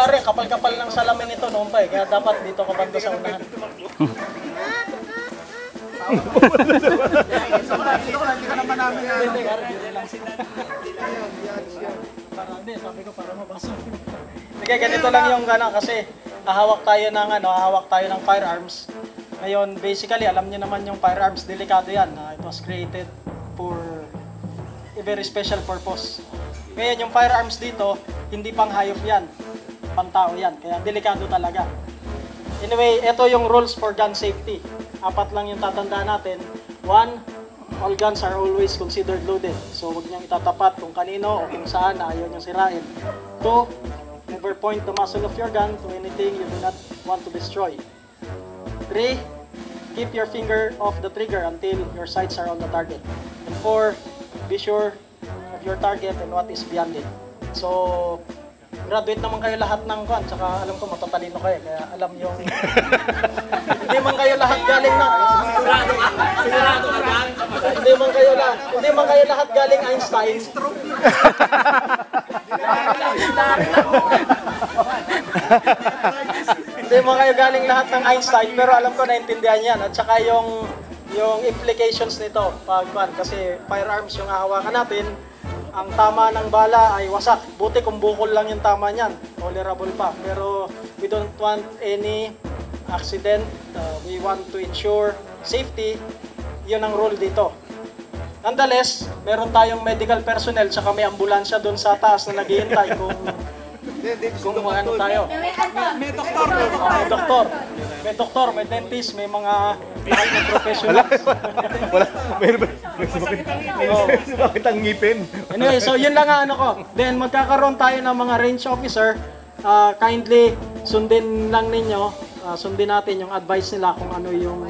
Ari, kapal-kapal ng salamin ito noon pa eh. Kaya dapat dito ka banda sa unahan. Hindi ka naman namin hindi, sabi ko para mabasa. Sige, ganito lang yung gana kasi hahawak tayo ng firearms. Ngayon, basically, alam niyo naman yung firearms, delikado yan. It was created for a very special purpose. Ngayon, yung firearms dito, hindi pang hayop yan. Pantao yan. Kaya delikado talaga. Anyway, ito yung rules for gun safety. 4 lang yung tatandaan natin. 1, all guns are always considered loaded. So, huwag niyang itatapat kung kanino o kung saan na ayaw niyang sirain. 2, never point the muzzle of your gun to anything you do not want to destroy. 3, keep your finger off the trigger until your sights are on the target. And 4, be sure of your target and what is beyond it. So, graduate naman kayo lahat ng kwan, tsaka alam ko matatalino kayo, kaya alam yung hindi man kayo lahat galing na sigurado ka ba? Hindi man kayo lahat galing Einstein. Hindi man kayo galing lahat ng Einstein, pero alam ko naintindihan yan. At saka yung implications nito pag kasi firearms yung hahawakan natin, ang tama ng bala ay wasak. Buti kung bukol lang yung tama niyan, tolerable pa. Pero we don't want any accident. We want to ensure safety. Yun ang rule dito. Nonetheless, meron tayong medical personnel tsaka may ambulansya doon sa taas na naghihintay kung ano tayo. May doktor, may dentist, may mga professionals. Wala. Bakit ang ngipin? Anyway, so yun lang ang ano ko. Then magkakaroon tayo ng mga range officer. Kindly sundin lang ninyo, sundin natin yung advice nila kung ano yung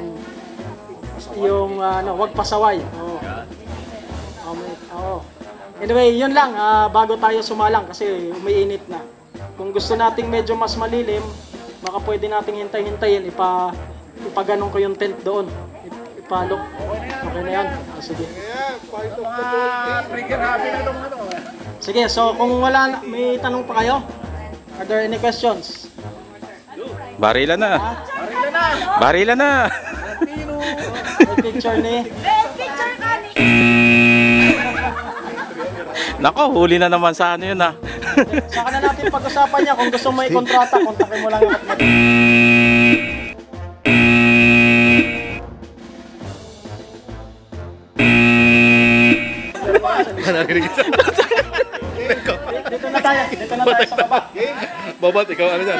wag pasaway. Anyway, yun lang bago tayo sumalang kasi umiinit na. Kung gusto nating medyo mas malilim, baka pwede nating hintay-hintayin, ipaganong ko yung tent doon. Ipalok. Okay na yan. Sige. Sige, so kung may tanong pa kayo? Are there any questions? Barila na. Barila na. May picture ni? Nako, huli na naman sa ano yun ah. Saka na natin pag-usapan niya. Kung gusto mo may kontrata, kontakin mo lang yung kapatid. Dito na tayo sa baba. Babat, ikaw ano dyan?